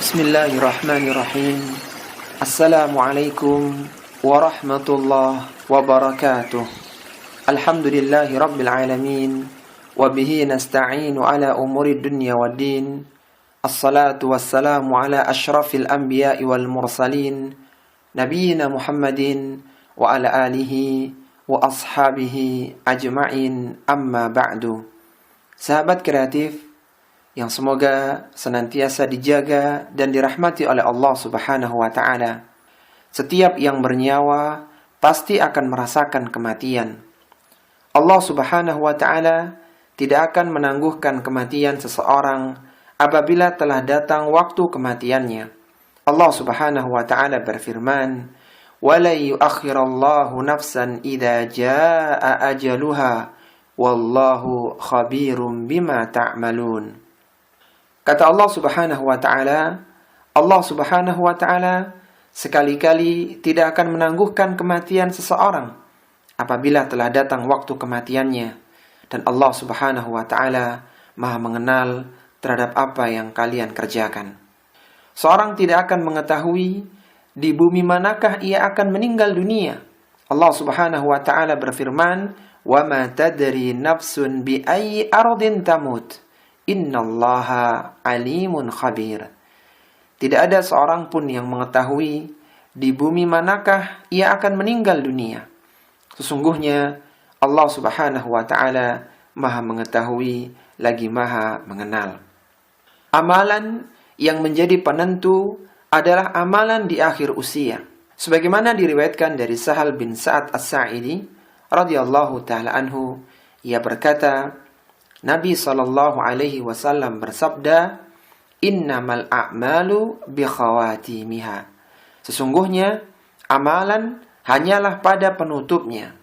Bismillahirrahmanirrahim. Assalamualaikum warahmatullahi wabarakatuh. Alhamdulillahi rabbil alamin. Wabihi nasta'inu ala umuri dunya waddin. Assalatu wassalamu ala ashrafil anbiya'i wal mursalin, Nabiyyina Muhammadin wa ala alihi wa ashabihi ajma'in, amma ba'du. Sahabat kreatif yang semoga senantiasa dijaga dan dirahmati oleh Allah Subhanahu wa Ta'ala. Setiap yang bernyawa pasti akan merasakan kematian. Allah Subhanahu wa Ta'ala tidak akan menangguhkan kematian seseorang apabila telah datang waktu kematiannya. Allah Subhanahu wa Ta'ala berfirman, "Wala yu'akhirallahu nafsan idza jaa'a ajaluha, wallahu khabirum bima ta'malun." Kata Allah Subhanahu wa Ta'ala sekali-kali tidak akan menangguhkan kematian seseorang apabila telah datang waktu kematiannya, dan Allah Subhanahu wa Ta'ala Maha mengenal terhadap apa yang kalian kerjakan. Seorang tidak akan mengetahui di bumi manakah ia akan meninggal dunia. Allah Subhanahu wa Ta'ala berfirman, "Wa ma tadri nafsun bi ayyi ardin tamut. Innallaha alimun khabir." Tidak ada seorang pun yang mengetahui di bumi manakah ia akan meninggal dunia. Sesungguhnya Allah Subhanahu wa Ta'ala Maha mengetahui lagi Maha mengenal. Amalan yang menjadi penentu adalah amalan di akhir usia. Sebagaimana diriwayatkan dari Sahal bin Sa'ad As-Sa'idi radhiyallahu ta'ala anhu, ia berkata, Nabi SAW bersabda, "Innamal a'malu bi khawatimiha." Sesungguhnya amalan hanyalah pada penutupnya.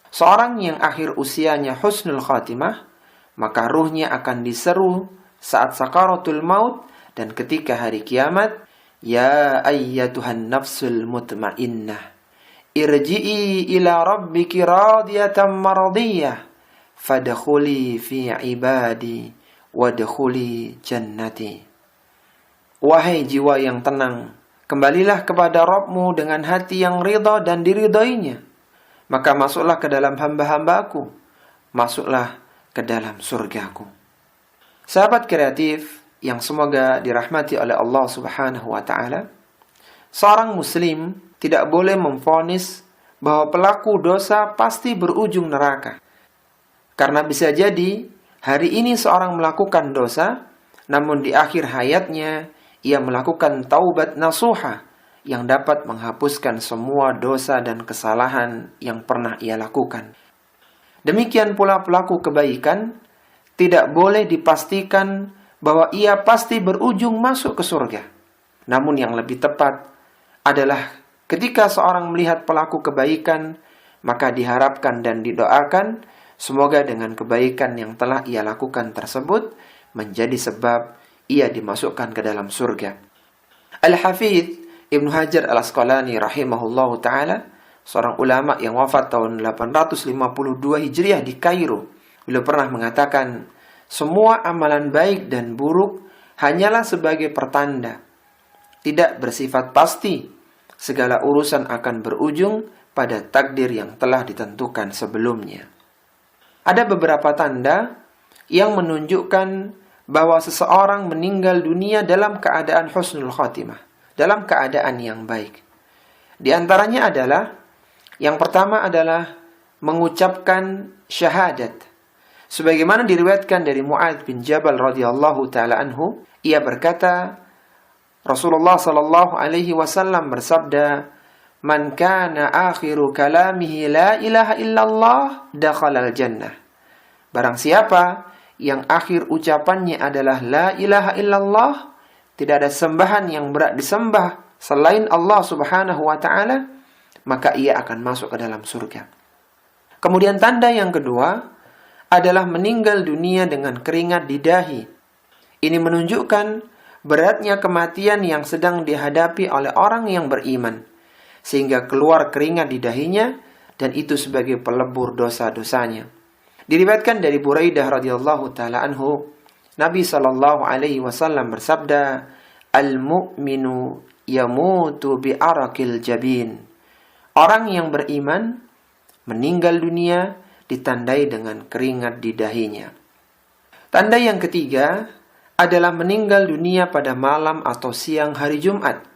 Seorang yang akhir usianya husnul khatimah, maka ruhnya akan diseru saat sakaratul maut dan ketika hari kiamat, "Ya ayyatuhan nafsul mutmainnah, irji'i ila rabbiki radiyatan mardiyah, fadkhuli fi ibadi wadkhuli jannati." Wahai jiwa yang tenang, kembalilah kepada Rabbmu dengan hati yang ridha dan diridainya, maka masuklah ke dalam hamba-hambaku, masuklah ke dalam surgaku. Sahabat kreatif yang semoga dirahmati oleh Allah Subhanahu wa Ta'ala, seorang muslim tidak boleh memvonis bahwa pelaku dosa pasti berujung neraka. Karena bisa jadi hari ini seorang melakukan dosa, namun di akhir hayatnya ia melakukan taubat nasuha yang dapat menghapuskan semua dosa dan kesalahan yang pernah ia lakukan. Demikian pula pelaku kebaikan tidak boleh dipastikan bahwa ia pasti berujung masuk ke surga. Namun yang lebih tepat adalah ketika seorang melihat pelaku kebaikan, maka diharapkan dan didoakan semoga dengan kebaikan yang telah ia lakukan tersebut menjadi sebab ia dimasukkan ke dalam surga. Al-Hafidz Ibnu Hajar Al-Asqalani rahimahullahu ta'ala, seorang ulama yang wafat tahun 852 Hijriah di Kairo, beliau pernah mengatakan, semua amalan baik dan buruk hanyalah sebagai pertanda, tidak bersifat pasti. Segala urusan akan berujung pada takdir yang telah ditentukan sebelumnya. Ada beberapa tanda yang menunjukkan bahwa seseorang meninggal dunia dalam keadaan husnul khatimah, dalam keadaan yang baik. Di antaranya adalah, yang pertama adalah mengucapkan syahadat. Sebagaimana diriwayatkan dari Mu'adz bin Jabal radhiyallahu ta'ala anhu, ia berkata, Rasulullah sallallahu alaihi wasallam bersabda, "Man kana akhiru kalamihi la ilaha illallah, dakhala al-jannah." Barang siapa yang akhir ucapannya adalah la ilaha illallah, tidak ada sembahan yang berhak disembah selain Allah Subhanahu wa Ta'ala, maka ia akan masuk ke dalam surga. Kemudian tanda yang kedua adalah meninggal dunia dengan keringat di dahi. Ini menunjukkan beratnya kematian yang sedang dihadapi oleh orang yang beriman, sehingga keluar keringat di dahinya, dan itu sebagai pelebur dosa-dosanya. Diriwayatkan dari Buraidah radhiyallahu taala anhu, Nabi sallallahu alaihi wasallam bersabda, al-mu'minu yamutu bi'arakil jabin. Orang yang beriman meninggal dunia ditandai dengan keringat di dahinya. Tanda yang ketiga adalah meninggal dunia pada malam atau siang hari Jumat.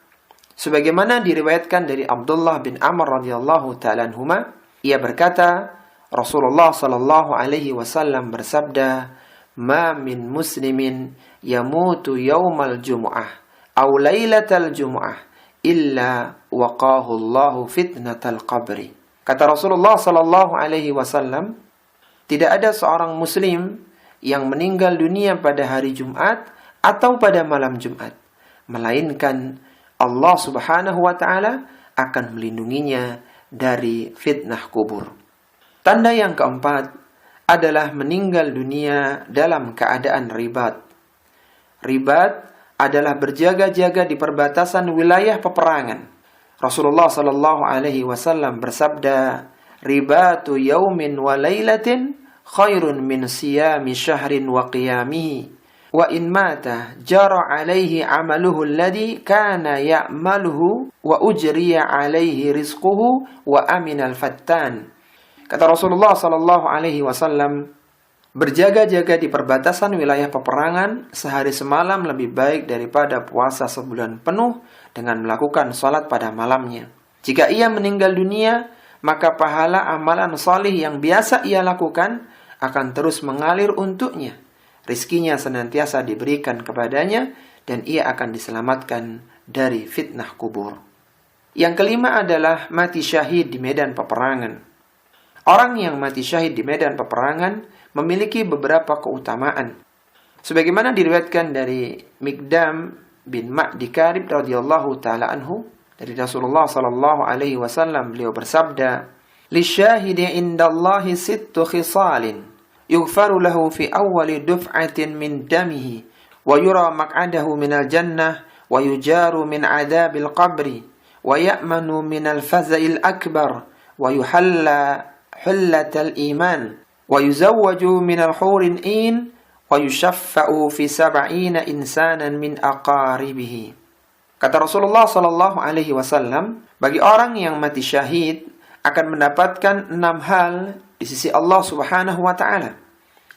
Sebagaimana diriwayatkan dari Abdullah bin Amr radhiyallahu ta'ala anhuma, ia berkata, Rasulullah sallallahu alaihi wasallam bersabda, "Ma min muslimin yamutu yaumal jumu'ah aw lailatal jumu'ah illa waqahu Allahu fitnatal qabri." Kata Rasulullah sallallahu alaihi wasallam, tidak ada seorang muslim yang meninggal dunia pada hari Jumat atau pada malam Jumat, melainkan Allah Subhanahu wa taala akan melindunginya dari fitnah kubur. Tanda yang keempat adalah meninggal dunia dalam keadaan ribat. Ribat adalah berjaga-jaga di perbatasan wilayah peperangan. Rasulullah sallallahu alaihi wasallam bersabda, "Ribatu yaumin wa lailatin khairun min siyami syahrin wa qiyamihi. Wa in mata jara alaihi amaluhu alladhi kana ya'maluhu wa ujriya alaihi rizquhu wa aminal fattan." Kata Rasulullah sallallahu alaihi wasallam, berjaga-jaga di perbatasan wilayah peperangan sehari semalam lebih baik daripada puasa sebulan penuh dengan melakukan salat pada malamnya. Jika ia meninggal dunia, maka pahala amalan salih yang biasa ia lakukan akan terus mengalir untuknya. Rizkinya senantiasa diberikan kepadanya dan ia akan diselamatkan dari fitnah kubur. Yang kelima adalah mati syahid di medan peperangan. Orang yang mati syahid di medan peperangan memiliki beberapa keutamaan. Sebagaimana diriwayatkan dari Miqdam bin Ma'di Karib radhiyallahu taala anhu dari Rasulullah sallallahu alaihi wasallam, beliau bersabda, "Lisyahidi indallahi sittu khisalin yughfaru lahu fi awwali duf'atin min damihi wa yura maq'adahu minal jannah wa yujaru min adzabil qabri wa ya'manu minal faza'il akbar wa yuhalla hullatal iman wa yuzawwaju minal hurin in wa yushaffa'u fi sab'ina insanan min aqaribihi." Kata Rasulullah sallallahu alaihi wasallam, bagi orang yang mati syahid akan mendapatkan 6 hal di sisi Allah Subhanahu wa taala.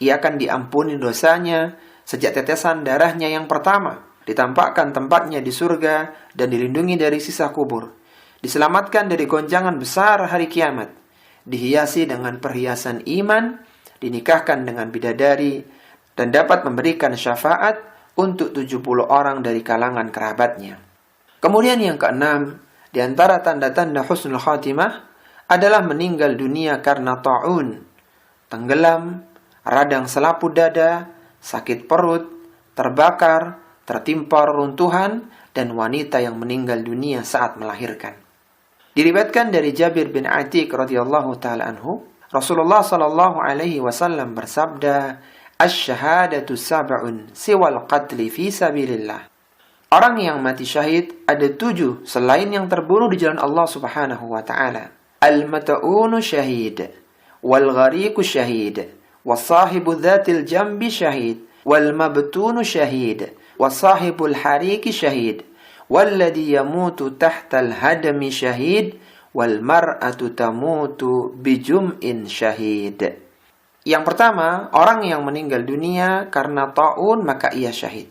Ia akan diampuni dosanya sejak tetesan darahnya yang pertama, ditampakkan tempatnya di surga dan dilindungi dari siksa kubur, diselamatkan dari gonjangan besar hari kiamat, dihiasi dengan perhiasan iman, dinikahkan dengan bidadari, dan dapat memberikan syafaat untuk 70 orang dari kalangan kerabatnya. Kemudian yang keenam, di antara tanda-tanda husnul khatimah adalah meninggal dunia karena ta'un, tenggelam, radang selaput dada, sakit perut, terbakar, tertimpa reruntuhan, dan wanita yang meninggal dunia saat melahirkan. Diriwayatkan dari Jabir bin Atiq radhiyallahu taala anhu, Rasulullah sallallahu alaihi wasallam bersabda, "Asy-syahadatu sab'un siwal qatli fi sabilillah." Orang yang mati syahid ada 7 selain yang terbunuh di jalan Allah Subhanahu wa taala. Al-mat'unu syahid, wal ghariqu syahid, wasahibu dzatil jambi syahid, wal mabtunu syahid, wasahibul hariki syahid, walladhi yamutu tahtal hadami syahid, wal mar'atu tamutu bijum'in syahid. Yang pertama, orang yang meninggal dunia karena ta'un maka ia syahid.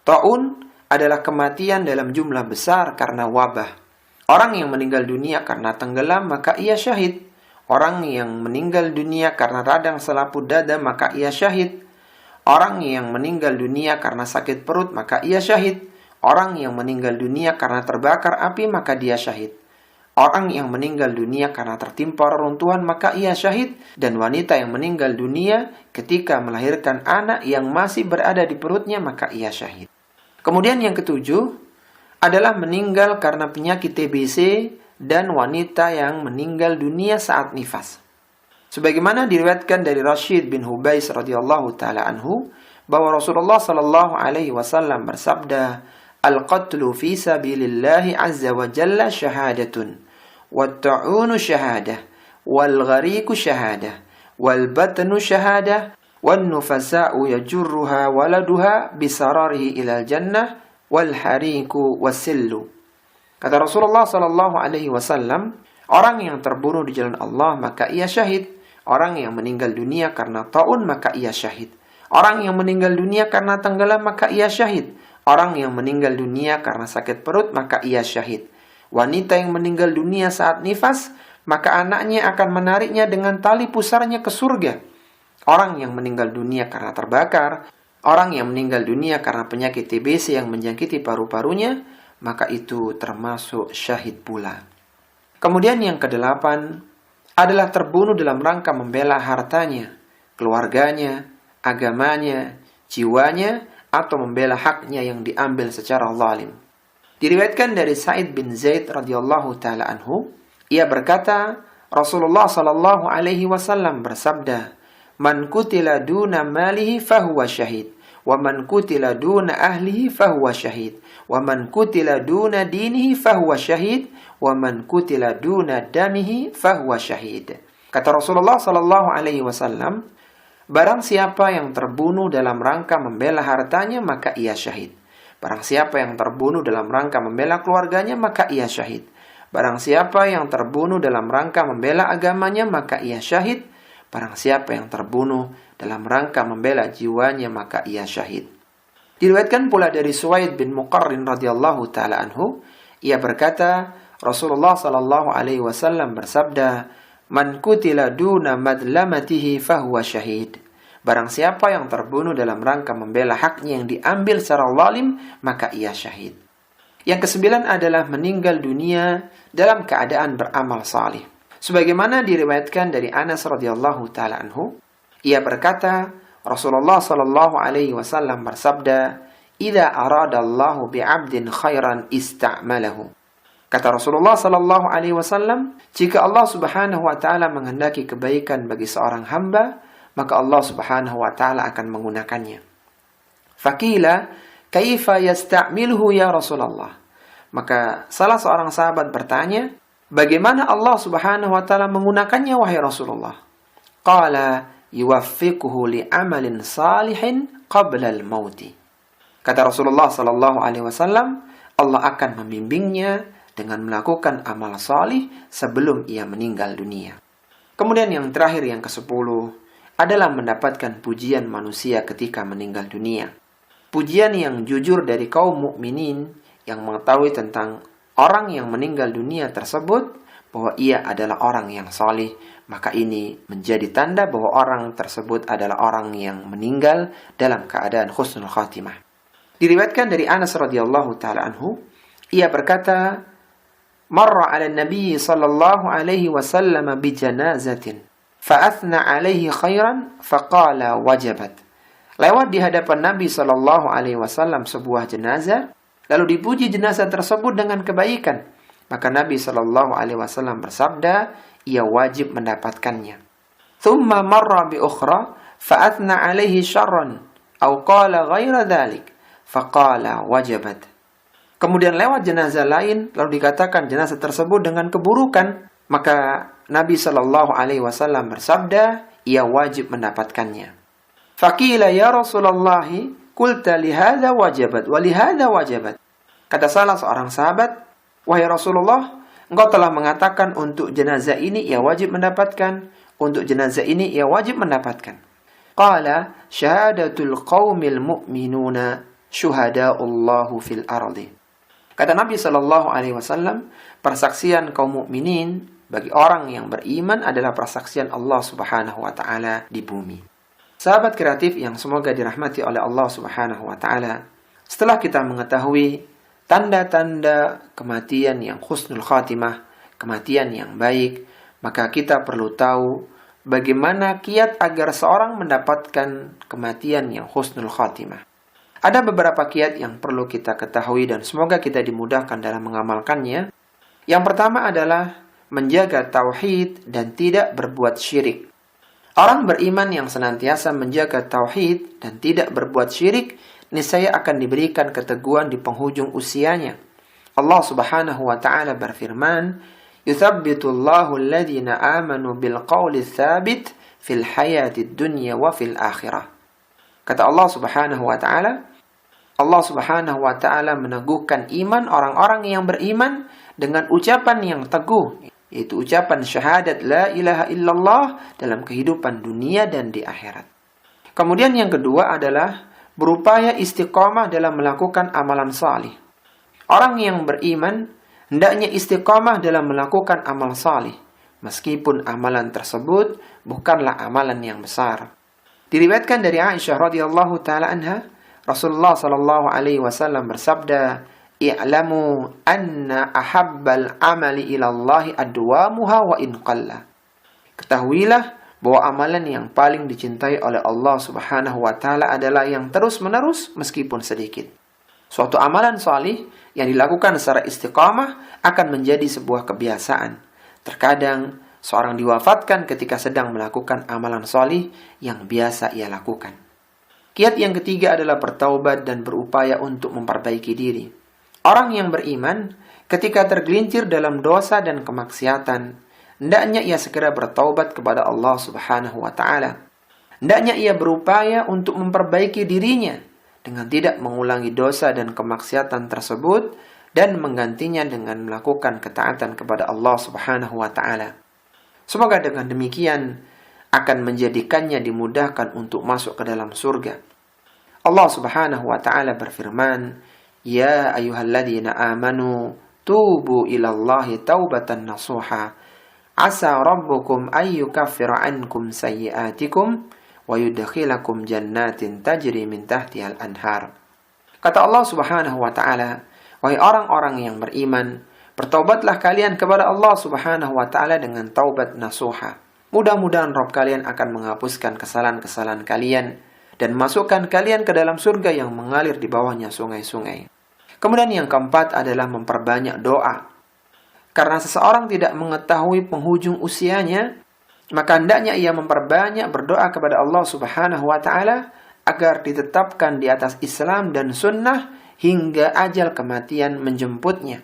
Ta'un adalah kematian dalam jumlah besar karena wabah. Orang yang meninggal dunia karena tenggelam maka ia syahid. Orang yang meninggal dunia karena radang selaput dada maka ia syahid. Orang yang meninggal dunia karena sakit perut maka ia syahid. Orang yang meninggal dunia karena terbakar api maka dia syahid. Orang yang meninggal dunia karena tertimpa reruntuhan maka ia syahid. Dan wanita yang meninggal dunia ketika melahirkan anak yang masih berada di perutnya maka ia syahid. Kemudian yang ketujuh adalah meninggal karena penyakit TBC dan wanita yang meninggal dunia saat nifas. Sebagaimana diriwayatkan dari Rashid bin Hubais radhiyallahu taala anhu bahwa Rasulullah sallallahu alaihi wasallam bersabda, "Al-qatlu fi sabilillahi azza wa jalla syahadatun, wat-ta'unu syahadah, wal-ghariqu syahadah, wal-batnu syahadah, wan-nufasa'u yajurruha waladuha bisararihi ilal jannah wal hariku wasillu. Kata Rasulullah sallallahu alaihi wasallam, orang yang terbunuh di jalan Allah maka ia syahid. Orang yang meninggal dunia karena taun maka ia syahid. Orang yang meninggal dunia karena tenggelam maka ia syahid. Orang yang meninggal dunia karena sakit perut maka ia syahid. Wanita yang meninggal dunia saat nifas, maka anaknya akan menariknya dengan tali pusarnya ke surga. Orang yang meninggal dunia karena terbakar, orang yang meninggal dunia karena penyakit TBC yang menjangkiti paru-parunya, maka itu termasuk syahid pula. Kemudian yang kedelapan adalah terbunuh dalam rangka membela hartanya, keluarganya, agamanya, jiwanya, atau membela haknya yang diambil secara zalim. Diriwayatkan dari Sa'id bin Zaid radhiyallahu taala anhu, ia berkata, Rasulullah sallallahu alaihi wasallam bersabda, "Man qutila duna malihi fahuwa syahid, wa man qutila duna ahlihi fahuwa syahid, wa man qutila duna dinihi fahuwa syahid, wa man qutila duna damihi fahuwa syahid." Kata Rasulullah sallallahu alaihi wasallam, barang siapa yang terbunuh dalam rangka membela hartanya maka ia syahid. Barang siapa yang terbunuh dalam rangka membela keluarganya, maka ia syahid. Barang siapa yang terbunuh dalam rangka membela agamanya, maka ia syahid. Barang siapa yang terbunuh dalam rangka membela jiwanya, maka ia syahid. Diriwayatkan pula dari Suwaid bin Muqarrin radhiyallahu taala anhu, ia berkata, Rasulullah sallallahu alaihi wasallam bersabda, "Man qutila duna madlamatihi fahuwa syahid." Barang siapa yang terbunuh dalam rangka membela haknya yang diambil secara zalim, maka ia syahid. Yang kesembilan adalah meninggal dunia dalam keadaan beramal salih. Sebagaimana diriwayatkan dari Anas radhiyallahu taala anhu, ia berkata, Rasulullah sallallahu alaihi wasallam bersabda, "Idza aradallahu bi'abdin khairan ista'malahu." Kata Rasulullah sallallahu alaihi wasallam, jika Allah Subhanahu wa taala menghendaki kebaikan bagi seorang hamba, maka Allah Subhanahu wa taala akan menggunakannya. Faqila, "Kaifa yasta'miluhu ya Rasulullah?" Maka salah seorang sahabat bertanya, bagaimana Allah Subhanahu wa taala menggunakannya wahai Rasulullah? Qala, "Yuwaffiquhu li'amalin salihin qabla al-mauti." Kata Rasulullah sallallahu alaihi wasallam, Allah akan membimbingnya dengan melakukan amal salih sebelum ia meninggal dunia. Kemudian yang terakhir, yang ke-10 adalah mendapatkan pujian manusia ketika meninggal dunia. Pujian yang jujur dari kaum mukminin yang mengetahui tentang orang yang meninggal dunia tersebut bahwa ia adalah orang yang salih, maka ini menjadi tanda bahwa orang tersebut adalah orang yang meninggal dalam keadaan husnul khatimah. Diriwayatkan dari Anas radhiyallahu taala anhu, ia berkata, "Marra 'ala an-nabiy sallallahu alaihi wasallam bi janazatin fa'athna 'alaihi khairan faqala wajabat." Lewat di hadapan Nabi sallallahu alaihi wasallam sebuah jenazah, lalu dipuji jenazah tersebut dengan kebaikan, maka Nabi sallallahu alaihi wasallam bersabda, ia wajib mendapatkannya. Thumma marra bi ukhra fa'athna 'alaihi syarran aw qala ghaira dhalik faqala wajabat. Kemudian lewat jenazah lain, lalu dikatakan jenazah tersebut dengan keburukan, maka Nabi sallallahu alaihi wasallam bersabda, ia wajib mendapatkannya. Faqila ya Rasulullah, qulta li hadza wajabat wa li hadza wajabat. Kata salah seorang sahabat, wahai Rasulullah, engkau telah mengatakan untuk jenazah ini ia wajib mendapatkan, untuk jenazah ini ia wajib mendapatkan. Qala syahadatul qaumil mu'minuna syuhada'ullahu fil ardi. Kata Nabi sallallahu alaihi wasallam, persaksian kaum mukminin bagi orang yang beriman adalah persaksian Allah Subhanahu wa taala di bumi. Sahabat kreatif yang semoga dirahmati oleh Allah Subhanahu wa taala, setelah kita mengetahui tanda-tanda kematian yang husnul khatimah, kematian yang baik, maka kita perlu tahu bagaimana kiat agar seorang mendapatkan kematian yang husnul khatimah. Ada beberapa kiat yang perlu kita ketahui dan semoga kita dimudahkan dalam mengamalkannya. Yang pertama adalah menjaga tauhid dan tidak berbuat syirik. Orang beriman yang senantiasa menjaga tauhid dan tidak berbuat syirik, niscaya akan diberikan keteguhan di penghujung usianya. Allah Subhanahu wa taala berfirman, "Yuthabbitullahu alladhina amanu bil qawli tsabit fil hayatid dunya wa fil akhirah." Kata Allah Subhanahu wa taala, Allah Subhanahu wa taala meneguhkan iman orang-orang yang beriman dengan ucapan yang teguh, yaitu ucapan syahadat la ilaha illallah dalam kehidupan dunia dan di akhirat. Kemudian yang kedua adalah berupaya istiqamah dalam melakukan amalan salih. Orang yang beriman hendaknya istiqamah dalam melakukan amal salih, meskipun amalan tersebut bukanlah amalan yang besar. Diriwayatkan dari Aisyah radhiyallahu taala anha, Rasulullah sallallahu alaihi wasallam bersabda, "I'lamu anna ahabbal amali ila Allah adwamuha wa in qalla." Ketahuilah bahwa amalan yang paling dicintai oleh Allah Subhanahu wa taala adalah yang terus-menerus meskipun sedikit. Suatu amalan salih yang dilakukan secara istiqamah akan menjadi sebuah kebiasaan. Terkadang seorang diwafatkan ketika sedang melakukan amalan salih yang biasa ia lakukan. Kiat yang ketiga adalah bertaubat dan berupaya untuk memperbaiki diri. Orang yang beriman ketika tergelincir dalam dosa dan kemaksiatan, hendaknya ia segera bertaubat kepada Allah Subhanahu wa taala. Hendaknya ia berupaya untuk memperbaiki dirinya dengan tidak mengulangi dosa dan kemaksiatan tersebut dan menggantinya dengan melakukan ketaatan kepada Allah Subhanahu wa taala. Semoga dengan demikian akan menjadikannya dimudahkan untuk masuk ke dalam surga. Allah Subhanahu wa taala berfirman, "Ya ayyuhalladzina amanu tubu ilallahi taubatan nasuha. Asa rabbukum ayyukaffira ankum sayyi'atikum wa yudkhilakum jannatin tajri min tahtihal anhar." Kata Allah Subhanahu wa taala, "Wahai orang-orang yang beriman, bertaubatlah kalian kepada Allah Subhanahu wa taala dengan taubat nasuha. Mudah-mudahan Rabb kalian akan menghapuskan kesalahan-kesalahan kalian dan masukkan kalian ke dalam surga yang mengalir di bawahnya sungai-sungai." Kemudian yang keempat adalah memperbanyak doa. Karena seseorang tidak mengetahui penghujung usianya, maka hendaknya ia memperbanyak berdoa kepada Allah Subhanahu wa taala agar ditetapkan di atas Islam dan sunnah hingga ajal kematian menjemputnya.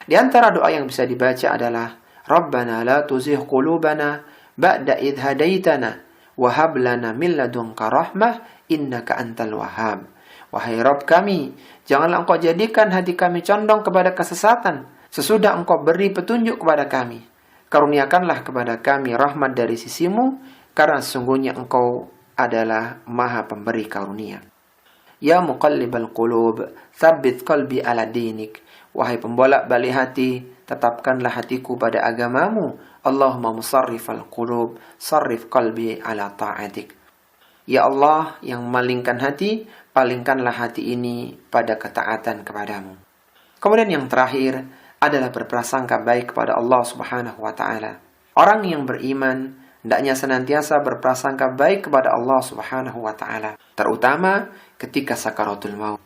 Di antara doa yang bisa dibaca adalah, "Rabbana la tuzigh qulubana ba'da idh hadaitana wa hab lana min ladunka rahmah innaka antal wahhab." Wahai Rabb kami, janganlah Engkau jadikan hati kami condong kepada kesesatan sesudah Engkau beri petunjuk kepada kami. Karuniakanlah kepada kami rahmat dari sisimu, karena sesungguhnya Engkau adalah Maha Pemberi karunia. Ya muqallibal qulub, tsabbit qalbi ala dinik. Wahai pembolak-balik hati, tetapkanlah hatiku pada agamamu. Allahumma musarrifal qulub, sarrif qalbi ala ta'atik. Ya Allah yang memalingkan hati, palingkanlah hati ini pada ketaatan kepadamu. Kemudian yang terakhir adalah berprasangka baik kepada Allah Subhanahu wa taala. Orang yang beriman hendaknya senantiasa berprasangka baik kepada Allah Subhanahu wa taala, terutama ketika sakaratul maut.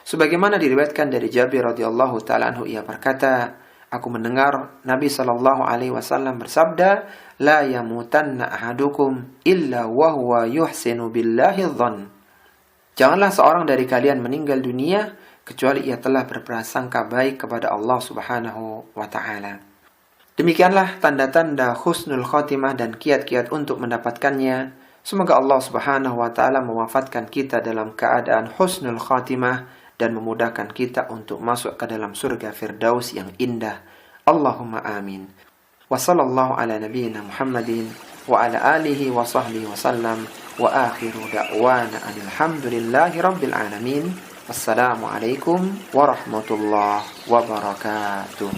Sebagaimana diriwayatkan dari Jabir radhiyallahu taala anhu, ia berkata, aku mendengar Nabi sallallahu alaihi wasallam bersabda, la yamutanna ahadukum illa wa huwa yuhsinu billahi dhann. Janganlah seorang dari kalian meninggal dunia kecuali ia telah berprasangka baik kepada Allah Subhanahu wa taala. Demikianlah tanda-tanda husnul khotimah dan kiat-kiat untuk mendapatkannya. Semoga Allah Subhanahu wa taala mewafatkan kita dalam keadaan husnul khotimah dan memudahkan kita untuk masuk ke dalam surga Firdaus yang indah. Allahumma amin. Wa sallallahu ala nabiyyina Muhammadin wa ala alihi wa sahbihi wa sallam wa akhiru da'wana alhamdulillahi rabbil alamin. Wassalamualaikum warahmatullahi wabarakatuh.